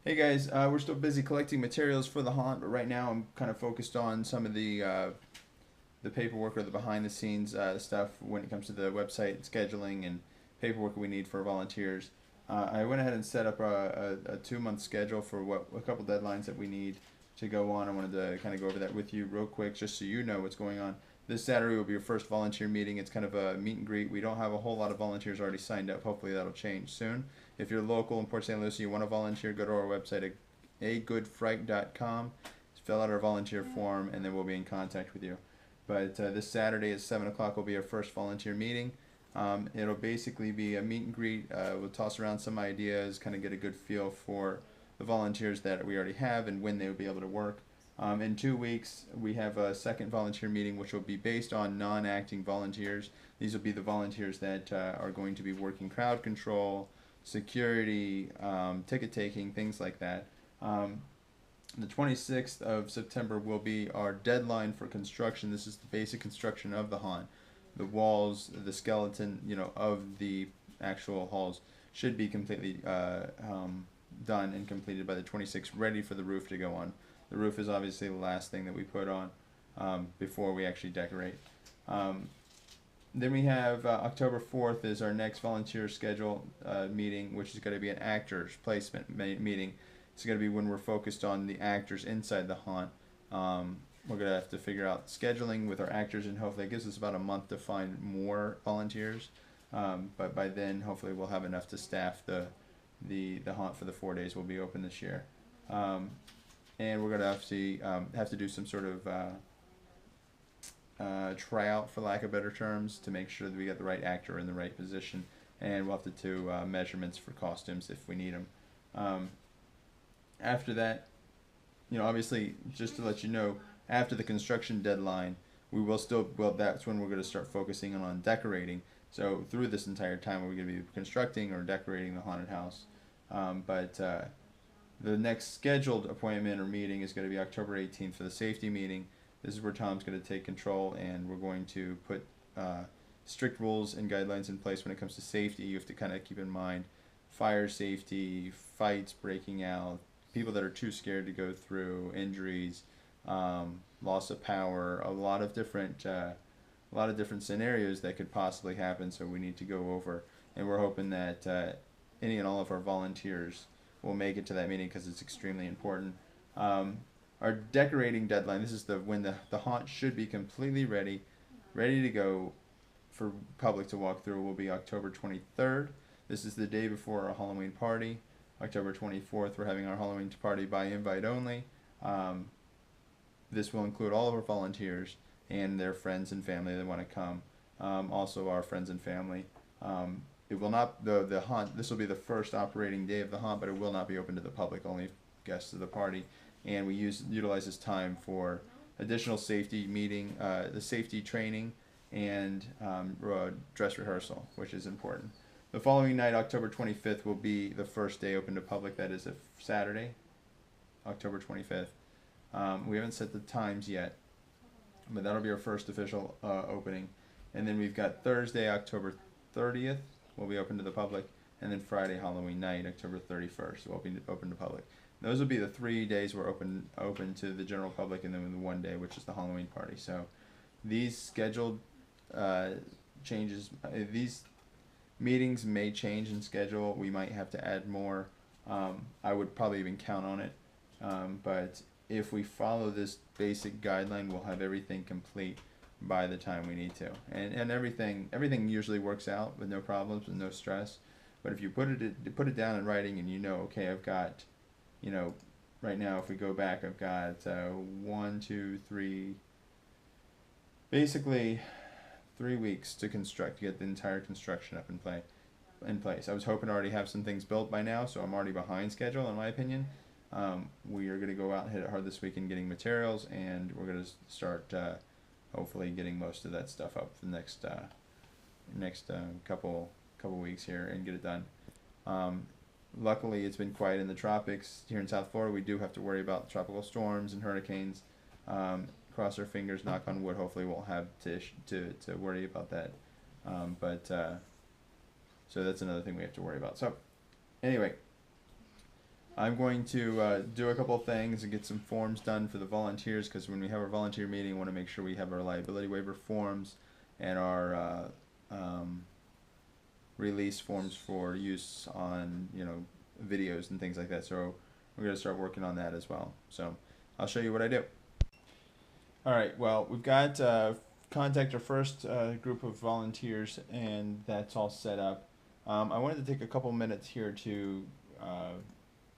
Hey guys, we're still busy collecting materials for the haunt, but right now I'm kind of focused on some of the paperwork or the behind the scenes stuff when it comes to the website scheduling and paperwork we need for volunteers. I went ahead and set up a 2 month schedule for what a couple deadlines that we need to go on. I wanted to kind of go over that with you real quick, just so you know what's going on. This Saturday will be your first volunteer meeting. It's kind of a meet and greet. We don't have a whole lot of volunteers already signed up. Hopefully that'll change soon. If you're local in Port St. Lucie, you want to volunteer, go to our website at agoodfright.com, fill out our volunteer form, and then we'll be in contact with you. But this Saturday at 7 o'clock will be our first volunteer meeting. It'll basically be a meet and greet. We'll toss around some ideas, kind of get a good feel for the volunteers that we already have and when they will be able to work. In 2 weeks, we have a second volunteer meeting, which will be based on non acting volunteers. These will be the volunteers that are going to be working crowd control, security, ticket taking, things like that. Um, the 26th of September will be our deadline for construction. This is the basic construction of the haunt. The walls, the skeleton, of the actual halls should be completely done and completed by the 26th, ready for the roof to go on. The roof is obviously the last thing that we put on before we actually decorate. Um, then we have October 4th is our next volunteer schedule meeting, which is going to be an actors placement meeting. It's going to be when we're focused on the actors inside the haunt. We're going to have to figure out scheduling with our actors, and hopefully it gives us about a month to find more volunteers. But by then, hopefully, we'll have enough to staff the haunt for the 4 days we'll be open this year. And we're going to have to do some sort of tryout, for lack of better terms, to make sure that we get the right actor in the right position. And we'll have to do measurements for costumes if we need them. After that, obviously, just to let you know, after the construction deadline, we will still, well, that's when we're going to start focusing on decorating. So through this entire time, we're going to be constructing or decorating the haunted house. But the next scheduled appointment or meeting is going to be October 18th for the safety meeting. This is where Tom's going to take control, and we're going to put strict rules and guidelines in place when it comes to safety. You have to kind of keep in mind fire safety, fights breaking out, people that are too scared to go through, injuries, loss of power, a lot of different scenarios that could possibly happen. So we need to go over, and we're hoping that any and all of our volunteers will make it to that meeting because it's extremely important. Um, our decorating deadline. This is when the haunt should be completely ready to go for public to walk through. Will be October 23rd. This is the day before our Halloween party. October 24th, we're having our Halloween party by invite only. Um, this will include all of our volunteers and their friends and family that want to come. Also, our friends and family. It will not the haunt. This will be the first operating day of the haunt, but it will not be open to the public. Only guests of the party, and we utilize this time for additional safety meeting, the safety training, and dress rehearsal, which is important. The following night, October 25th, will be the first day open to public. That is a Saturday, October 25th. We haven't set the times yet, but that'll be our first official opening. And then we've got Thursday, October 30th, will be open to the public, and then Friday, Halloween night, October 31st, will be open to public. Those will be the 3 days we're open to the general public, and then the one day, which is the Halloween party. So these scheduled uh, changes, these meetings may change in schedule. We might have to add more. I would probably even count on it. But if we follow this basic guideline, we'll have everything complete by the time we need to. And everything usually works out with no problems, with no stress. But if you put it down in writing, and okay, I've got, you know, right now if we go back, I've got 1, 2, 3, basically 3 weeks to construct, to get the entire construction up in place. I was hoping to already have some things built by now, so I'm already behind schedule in my opinion. We are going to go out and hit it hard this weekend getting materials, and we're going to start hopefully getting most of that stuff up for the next couple weeks here and get it done. Um, Luckily, it's been quiet in the tropics here in South Florida. We do have to worry about tropical storms and hurricanes. Cross our fingers, knock on wood. Hopefully, we'll have to worry about that. But so that's another thing we have to worry about. So anyway, I'm going to do a couple of things and get some forms done for the volunteers, because when we have our volunteer meeting, I want to make sure we have our liability waiver forms and our release forms for use on, you know, videos and things like that. So we're going to start working on that as well. So I'll show you what I do. All right, well, we've got contact our first group of volunteers, and that's all set up. I wanted to take a couple minutes here to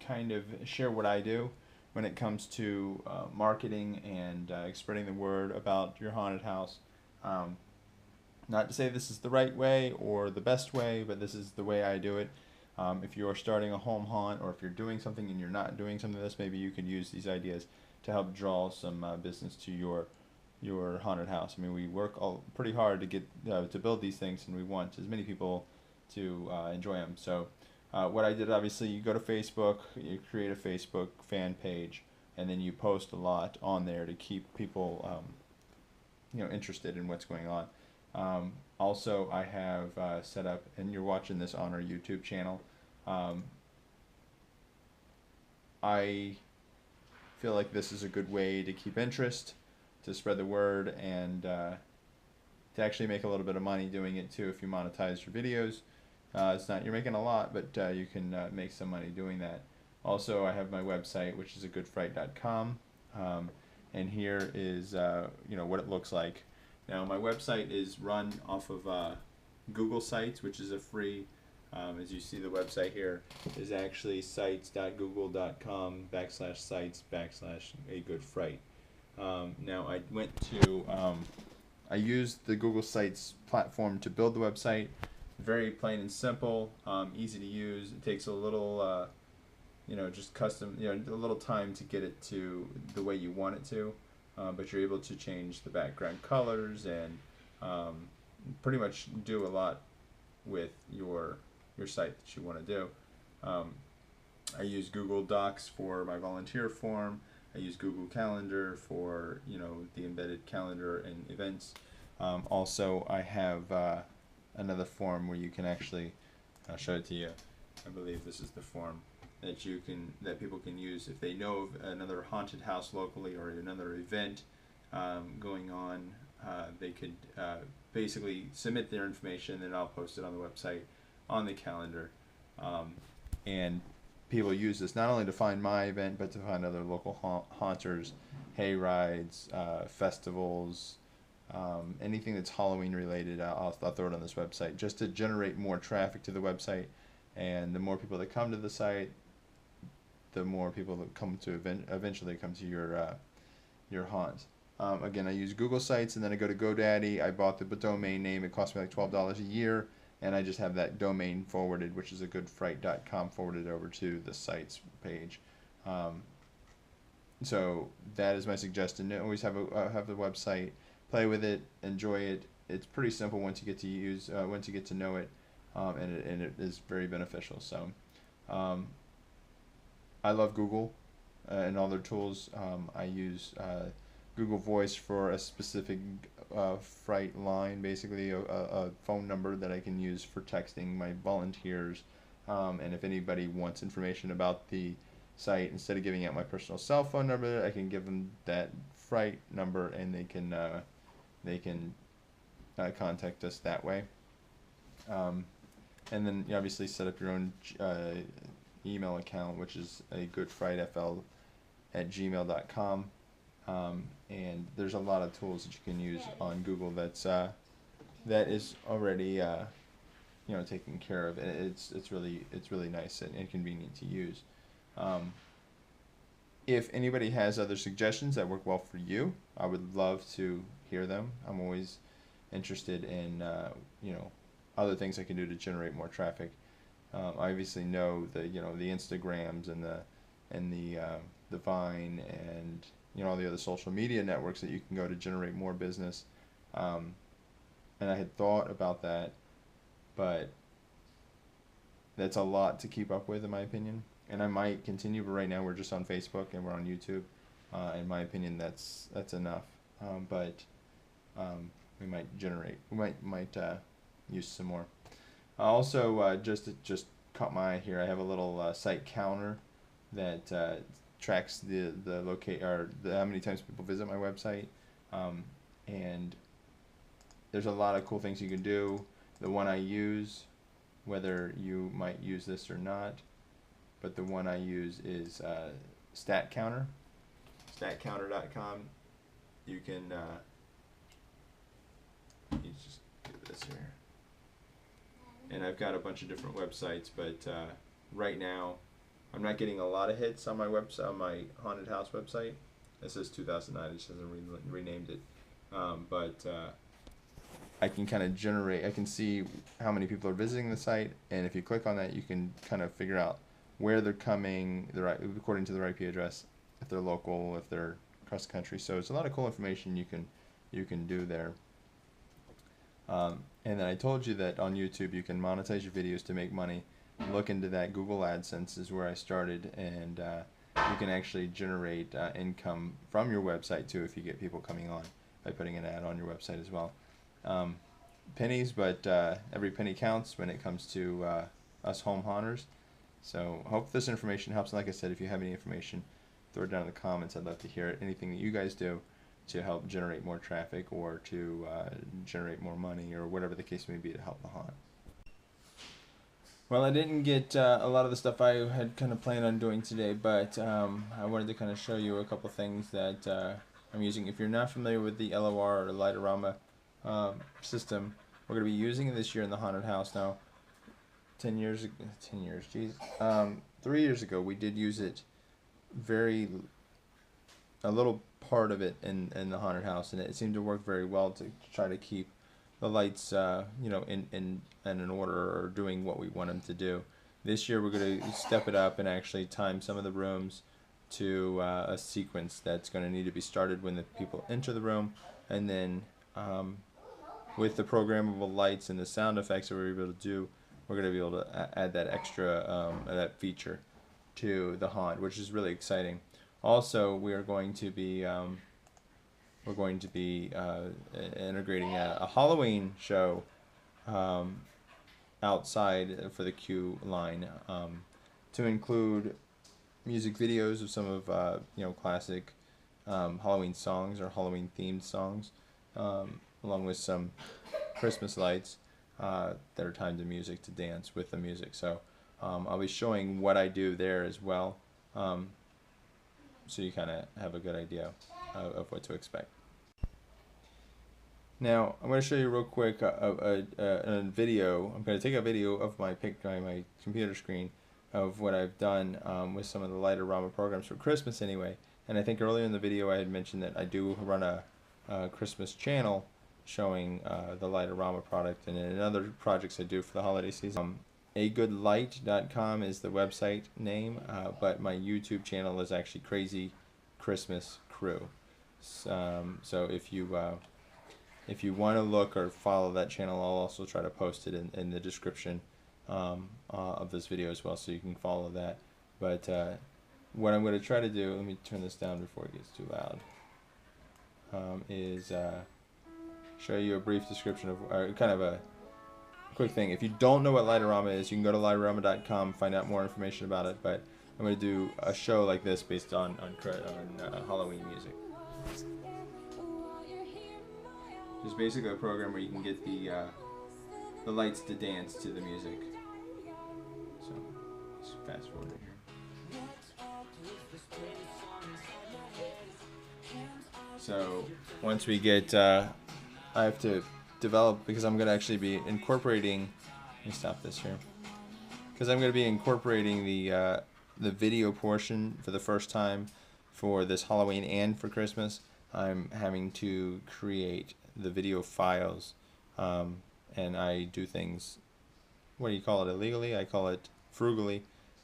kind of share what I do when it comes to marketing and spreading the word about your haunted house. Um, Not to say this is the right way or the best way, but this is the way I do it. If you're starting a home haunt, or if you're doing something and you're not doing something like this, maybe you can use these ideas to help draw some business to your haunted house. I mean, we work all pretty hard to get to build these things, and we want as many people to enjoy them. So, what I did, obviously, you go to Facebook, you create a Facebook fan page, and then you post a lot on there to keep people, interested in what's going on. Also, I have set up, and you're watching this on our YouTube channel. Um, I feel like this is a good way to keep interest, to spread the word, and to actually make a little bit of money doing it too if you monetize your videos. It's not, you're making a lot, but you can make some money doing that. Also, I have my website, which is agoodfright.com, and here is what it looks like. Now, my website is run off of Google Sites, which is a free, as you see the website here, is actually sites.google.com/sites/agoodfright. Now, I used the Google Sites platform to build the website. Very plain and simple, easy to use. It takes a little, just custom, a little time to get it to the way you want it to. But you're able to change the background colors and pretty much do a lot with your site that you want to do. I use Google Docs for my volunteer form. I use Google Calendar for the embedded calendar and events. Also, I have another form where you can actually, I'll show it to you. I believe this is the form that people can use if they know of another haunted house locally or another event going on. They could basically submit their information, and I'll post it on the website, on the calendar, and people use this not only to find my event, but to find other local haunters, hay rides, festivals, anything that's Halloween related. I'll throw it on this website just to generate more traffic to the website. And the more people that come to the site, the more people that come to eventually come to your haunt. Again, I use Google Sites, and then I go to GoDaddy. I bought the domain name. It cost me like $12 a year, and I just have that domain forwarded, which is agoodfright.com, forwarded over to the sites page. So that is my suggestion. Always have the website, play with it, enjoy it. It's pretty simple once you get to once you get to know it, and it is very beneficial. So. I love Google and all their tools. I use Google Voice for a specific Fright line, basically a phone number that I can use for texting my volunteers. And if anybody wants information about the site, instead of giving out my personal cell phone number, I can give them that Fright number, and they can contact us that way. And then you obviously set up your own email account, which is agoodfrightfl@gmail.com, and there's a lot of tools that you can use on Google that is already taken care of, and it's really nice and convenient to use. If anybody has other suggestions that work well for you, I would love to hear them. I'm always interested in other things I can do to generate more traffic. I obviously know the Instagrams and the Vine and all the other social media networks that you can go to generate more business. And I had thought about that, but that's a lot to keep up with, in my opinion. And I might continue, but right now we're just on Facebook and we're on YouTube. In my opinion, that's enough. But we might use some more. Also, just caught my eye here. I have a little site counter that tracks the locate or how many times people visit my website, and there's a lot of cool things you can do. The one I use, whether you might use this or not, but the one I use is StatCounter. StatCounter.com. You can you just do this here, and I've got a bunch of different websites, but right now I'm not getting a lot of hits on my website, on my haunted house website. It says 2009. It just hasn't renamed it, but I can kind of generate, I can see how many people are visiting the site, and if you click on that, you can kind of figure out where they're coming, according to their IP address, if they're local, if they're across the country. So it's a lot of cool information you can do there. And then I told you that on YouTube you can monetize your videos to make money. Look into that. Google AdSense is where I started, and you can actually generate income from your website too if you get people coming on by putting an ad on your website as well. Pennies, but every penny counts when it comes to us home haunters. So I hope this information helps. And like I said, if you have any information, throw it down in the comments. I'd love to hear it. Anything that you guys do to help generate more traffic or to generate more money or whatever the case may be to help the haunt. Well, I didn't get a lot of the stuff I had kind of planned on doing today, but I wanted to kind of show you a couple things that I'm using. If you're not familiar with the LOR or Light-O-Rama system, we're going to be using it this year in the haunted house. Now, 3 years ago we did use it, a little part of it in the haunted house, and it seemed to work very well to try to keep the lights in order or doing what we want them to do. This year we're going to step it up and actually time some of the rooms to a sequence that's going to need to be started when the people enter the room, and then with the programmable lights and the sound effects that we're able to do, we're going to be able to add that extra that feature to the haunt, which is really exciting. Also, we are going to be integrating a Halloween show outside for the queue line to include music videos of some of classic Halloween songs or Halloween themed songs, along with some Christmas lights that are timed to music to dance with the music. So I'll be showing what I do there as well, so you kind of have a good idea of what to expect. Now I'm going to show you real quick a video. I'm going to take a video of my computer screen of what I've done with some of the Light-O-Rama programs for Christmas anyway. And I think earlier in the video I had mentioned that I do run a Christmas channel showing the Light-O-Rama product, and in other projects I do for the holiday season. agoodlight.com is the website name, but my YouTube channel is actually Crazy Christmas Crew. So if you want to look or follow that channel, I'll also try to post it in the description of this video as well, so you can follow that. But what I'm going to try to do, let me turn this down before it gets too loud, is show you a brief description of kind of a quick thing. If you don't know what Light-O-Rama is, you can go to light-O-Rama.com, find out more information about it. But I'm going to do a show like this based on Halloween music. It's basically a program where you can get the lights to dance to the music. So let's fast forward here. So once we get, I have to develop, because I'm going to actually be incorporating. Let me stop this here. Because I'm going to be incorporating the video portion for the first time for this Halloween and for Christmas. I'm having to create the video files, and I do things, what do you call it, illegally? I call it frugally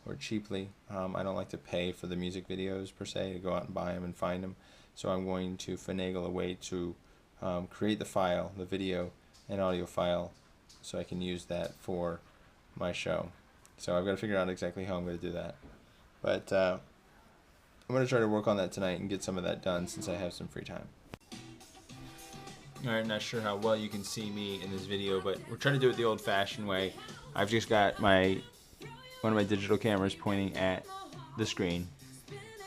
or cheaply. I don't like to pay for the music videos per se, to go out and buy them and find them. So I'm going to finagle a way to create the file, the video and audio file, so I can use that for my show. So I've got to figure out exactly how I'm going to do that. But I'm going to try to work on that tonight and get some of that done since I have some free time. Alright, not sure how well you can see me in this video, but we're trying to do it the old-fashioned way. I've just got one of my digital cameras pointing at the screen.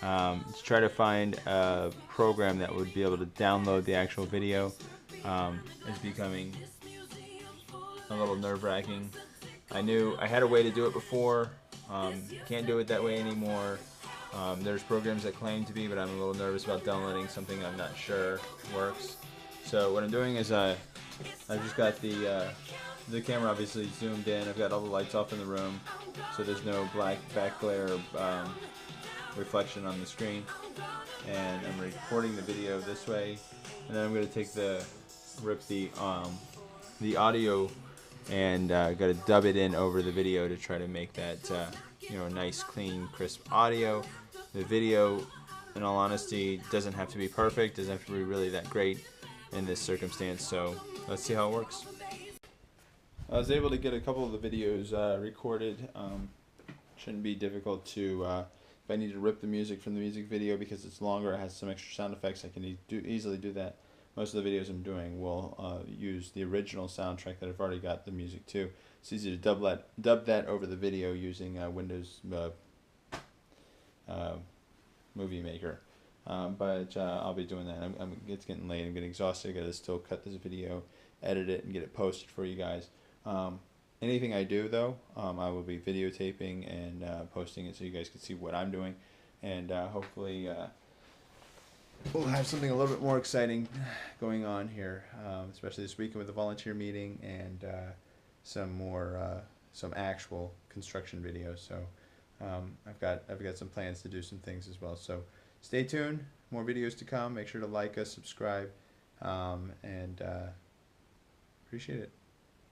Let's try to find a program that would be able to download the actual video. It's becoming a little nerve-wracking. I knew I had a way to do it before. Can't do it that way anymore. There's programs that claim to be, but I'm a little nervous about downloading something I'm not sure works. So what I'm doing is I've just got the camera obviously zoomed in. I've got all the lights off in the room, so there's no black back glare reflection on the screen. And I'm recording the video this way, and then I'm going to rip the audio and got to dub it in over the video to try to make that nice, clean, crisp audio. The video, in all honesty, doesn't have to be perfect, doesn't have to be really that great in this circumstance, so let's see how it works. I was able to get a couple of the videos recorded. Shouldn't be difficult to, if I need to rip the music from the music video because it's longer, it has some extra sound effects, I can easily do that. Most of the videos I'm doing will use the original soundtrack that I've already got the music to. It's easy to dub that over the video using Windows Movie Maker. But I'll be doing that. It's getting late. I'm getting exhausted. I got to still cut this video, edit it, and get it posted for you guys. Anything I do, though, I will be videotaping and posting it so you guys can see what I'm doing. And hopefully we'll have something a little bit more exciting going on here, especially this weekend with the volunteer meeting and some actual construction videos. So I've got some plans to do some things as well. So stay tuned. More videos to come. Make sure to like us, subscribe, and appreciate it.